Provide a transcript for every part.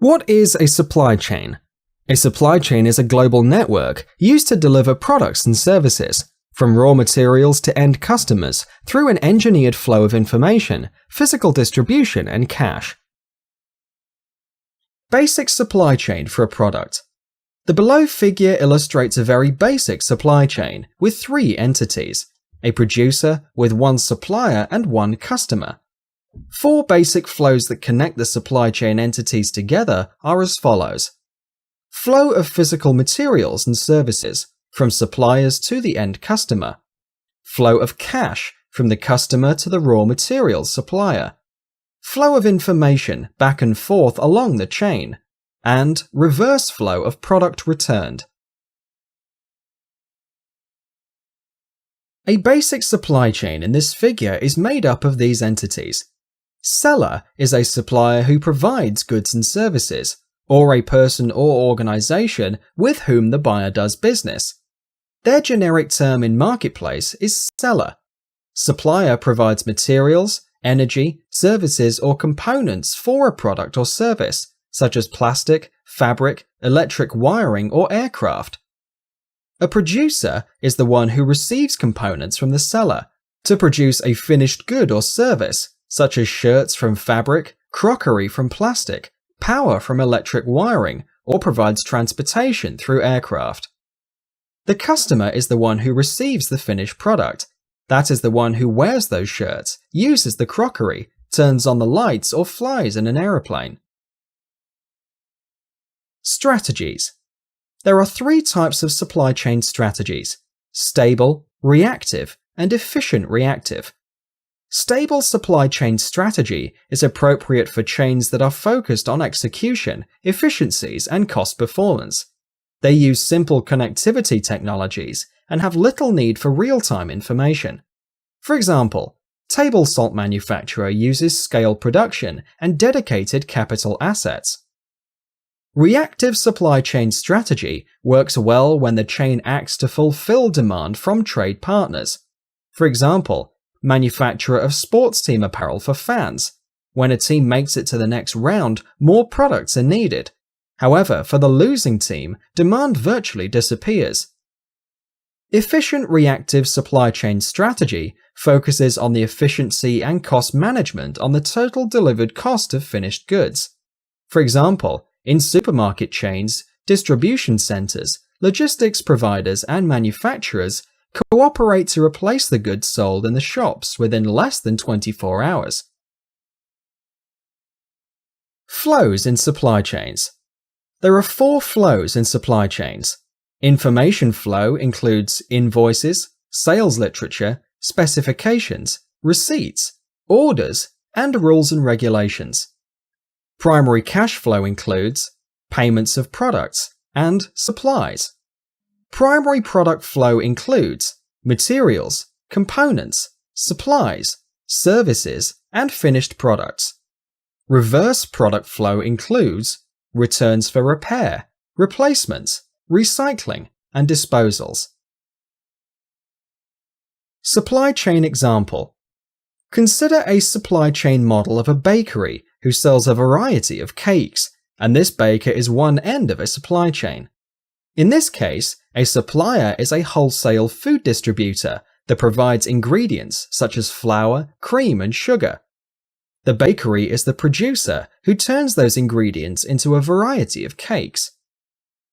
What is a supply chain? A supply chain is a global network used to deliver products and services, from raw materials to end customers, through an engineered flow of information, physical distribution, and cash. Basic supply chain for a product. The below figure illustrates a very basic supply chain with three entities: a producer with one supplier and one customer. Four basic flows that connect the supply chain entities together are as follows. Flow of physical materials and services from suppliers to the end customer. Flow of cash from the customer to the raw materials supplier. Flow of information back and forth along the chain. And reverse flow of product returned. A basic supply chain in this figure is made up of these entities. Seller is a supplier who provides goods and services, or a person or organization with whom the buyer does business. Their generic term in marketplace is seller. Supplier provides materials, energy, services, or components for a product or service, such as plastic, fabric, electric wiring, or aircraft. A producer is the one who receives components from the seller to produce a finished good or service, such as shirts from fabric, crockery from plastic, power from electric wiring, or provides transportation through aircraft. The customer is the one who receives the finished product. That is the one who wears those shirts, uses the crockery, turns on the lights, or flies in an aeroplane. Strategies. There are three types of supply chain strategies: stable, reactive, and efficient reactive. Stable supply chain strategy is appropriate for chains that are focused on execution, efficiencies, and cost performance. They use simple connectivity technologies and have little need for real-time information. For example, table salt manufacturer uses scale production and dedicated capital assets. Reactive supply chain strategy works well when the chain acts to fulfill demand from trade partners. For example, manufacturer of sports team apparel for fans. When a team makes it to the next round, more products are needed. However, for the losing team, demand virtually disappears. Efficient reactive supply chain strategy focuses on the efficiency and cost management on the total delivered cost of finished goods. For example, in supermarket chains, distribution centers, logistics providers, and manufacturers cooperate to replace the goods sold in the shops within less than 24 hours. Flows in supply chains. There are four flows in supply chains. Information flow includes invoices, sales literature, specifications, receipts, orders, and rules and regulations. Primary cash flow includes payments of products and supplies. Primary product flow includes materials, components, supplies, services, and finished products. Reverse product flow includes returns for repair, replacements, recycling, and disposals. Supply chain example. Consider a supply chain model of a bakery who sells a variety of cakes, and this baker is one end of a supply chain. In this case, a supplier is a wholesale food distributor that provides ingredients such as flour, cream, and sugar. The bakery is the producer who turns those ingredients into a variety of cakes.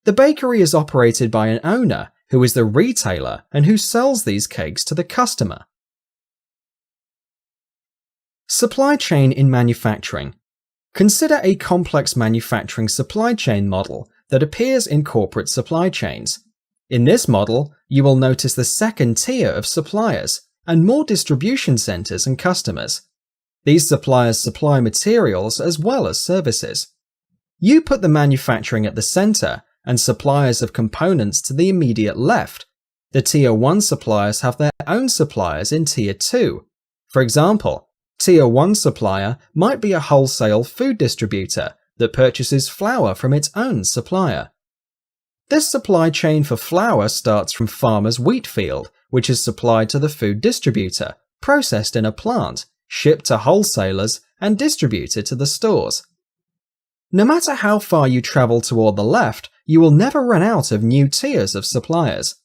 The bakery is operated by an owner who is the retailer and who sells these cakes to the customer. Supply chain in manufacturing. Consider a complex manufacturing supply chain model that appears in corporate supply chains. In this model, you will notice the second tier of suppliers and more distribution centers and customers. These suppliers supply materials as well as services. You put the manufacturing at the center and suppliers of components to the immediate left. The Tier 1 suppliers have their own suppliers in Tier 2. For example, Tier 1 supplier might be a wholesale food distributor that purchases flour from its own supplier. This supply chain for flour starts from farmer's wheat field, which is supplied to the food distributor, processed in a plant, shipped to wholesalers, and distributed to the stores. No matter how far you travel toward the left, you will never run out of new tiers of suppliers.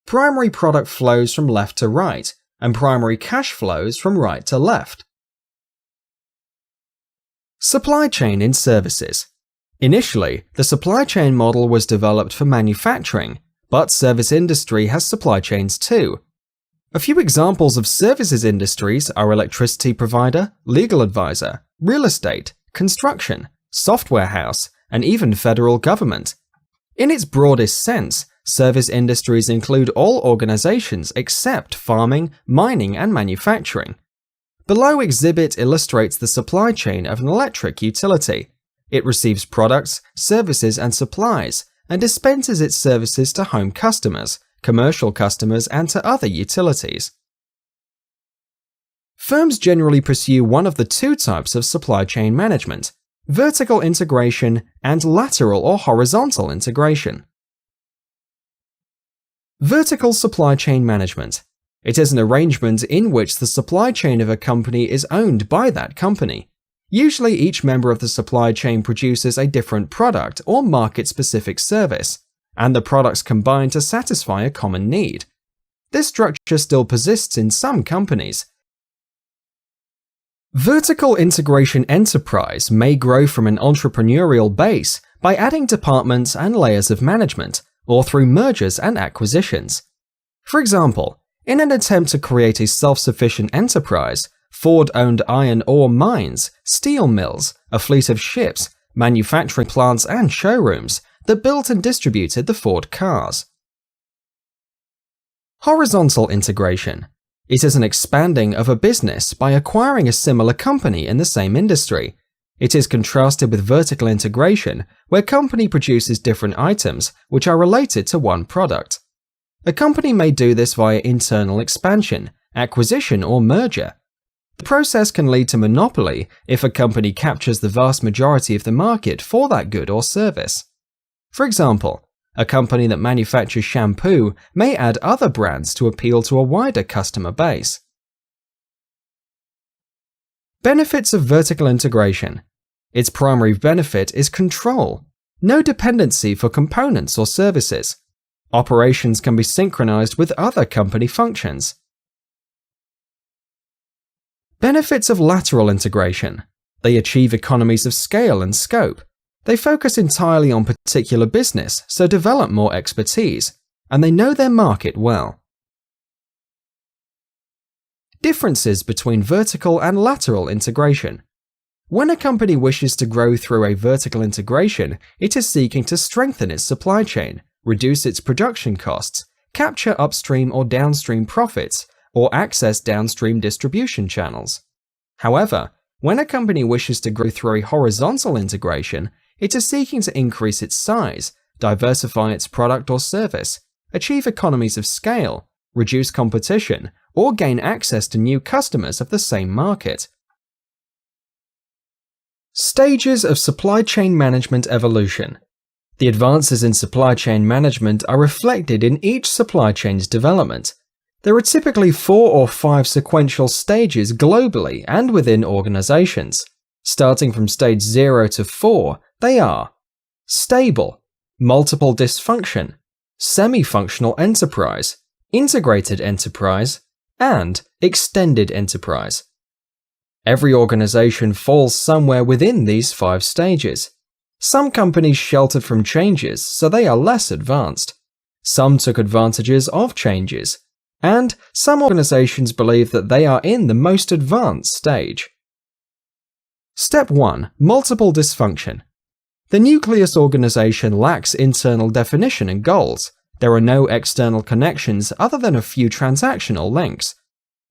Primary product flows from left to right, and primary cash flows from right to left. Supply chain in services. Initially, the supply chain model was developed for manufacturing, but service industry has supply chains too. A few examples of services industries are electricity provider, legal advisor, real estate, construction, software house, and even federal government. In its broadest sense, service industries include all organizations except farming, mining, and manufacturing. Below exhibit illustrates the supply chain of an electric utility. It receives products, services, and supplies, and dispenses its services to home customers, commercial customers, and to other utilities. Firms generally pursue one of the two types of supply chain management: vertical integration and lateral or horizontal integration. Vertical supply chain management. It is an arrangement in which the supply chain of a company is owned by that company. Usually each member of the supply chain produces a different product or market-specific service, and the products combine to satisfy a common need. This structure still persists in some companies. Vertical integration enterprise may grow from an entrepreneurial base by adding departments and layers of management, or through mergers and acquisitions. For example, in an attempt to create a self-sufficient enterprise, Ford owned iron ore mines, steel mills, a fleet of ships, manufacturing plants, and showrooms that built and distributed the Ford cars. Horizontal integration. It is an expanding of a business by acquiring a similar company in the same industry. It is contrasted with vertical integration, where company produces different items which are related to one product. A company may do this via internal expansion, acquisition, or merger. The process can lead to monopoly if a company captures the vast majority of the market for that good or service. For example, a company that manufactures shampoo may add other brands to appeal to a wider customer base. Benefits of vertical integration. Its primary benefit is control. No dependency for components or services. Operations can be synchronized with other company functions. Benefits of lateral integration. They achieve economies of scale and scope. They focus entirely on particular business, so develop more expertise, and they know their market well. Differences between vertical and lateral integration. When a company wishes to grow through a vertical integration, it is seeking to strengthen its supply chain, reduce its production costs, capture upstream or downstream profits, or access downstream distribution channels. However, when a company wishes to grow through a horizontal integration, it is seeking to increase its size, diversify its product or service, achieve economies of scale, reduce competition, or gain access to new customers of the same market. Stages of supply chain management evolution. The advances in supply chain management are reflected in each supply chain's development. There are typically 4 or 5 sequential stages globally and within organizations. Starting from stage 0 to 4, they are stable, multiple dysfunction, semi-functional enterprise, integrated enterprise, and extended enterprise. Every organization falls somewhere within these 5 stages. Some companies sheltered from changes, so they are less advanced. Some took advantages of changes, and some organizations believe that they are in the most advanced stage. Step 1. Multiple dysfunction. The nucleus organization lacks internal definition and goals. There are no external connections other than a few transactional links.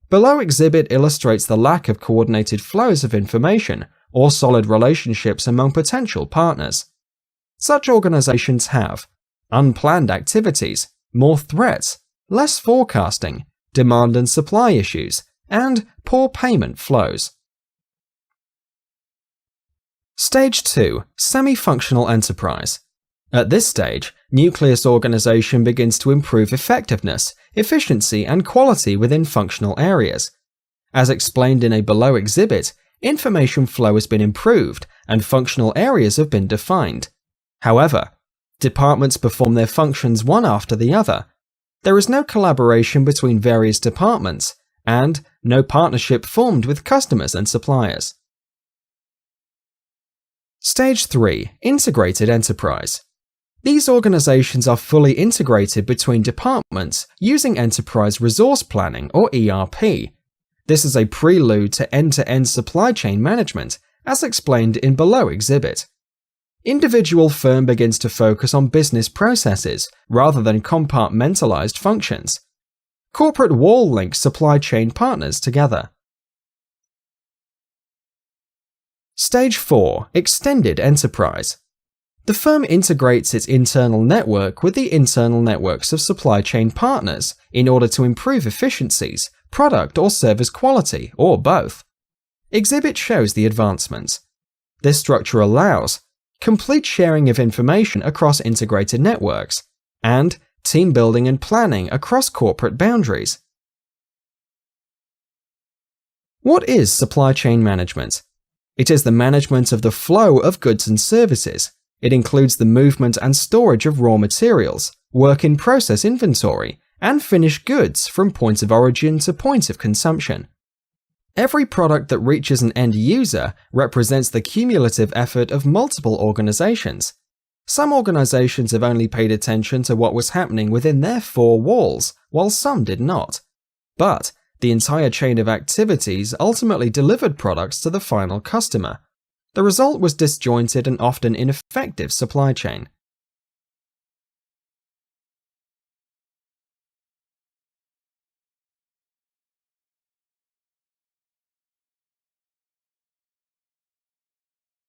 Below exhibit illustrates the lack of coordinated flows of information or solid relationships among potential partners. Such organizations have unplanned activities, more threats, less forecasting, demand and supply issues, and poor payment flows. Stage 2. Semi-functional enterprise. At this stage, nucleus organization begins to improve effectiveness, efficiency, and quality within functional areas. As explained in a below exhibit, information flow has been improved and functional areas have been defined. However, departments perform their functions one after the other. There is no collaboration between various departments and no partnership formed with customers and suppliers. Stage 3. Integrated enterprise. These organizations are fully integrated between departments using enterprise resource planning or ERP. This is a prelude to end-to-end supply chain management, as explained in below exhibit. Individual firm begins to focus on business processes rather than compartmentalized functions. Corporate wall links supply chain partners together. Stage 4. Extended enterprise. The firm integrates its internal network with the internal networks of supply chain partners in order to improve efficiencies, product or service quality, or both. Exhibit shows the advancements. This structure allows complete sharing of information across integrated networks and team building and planning across corporate boundaries. What is supply chain management? It is the management of the flow of goods and services. It includes the movement and storage of raw materials, work-in-process inventory, and finished goods from point of origin to point of consumption. Every product that reaches an end user represents the cumulative effort of multiple organizations. Some organizations have only paid attention to what was happening within their four walls, while some did not. But the entire chain of activities ultimately delivered products to the final customer. The result was disjointed and often ineffective supply chain.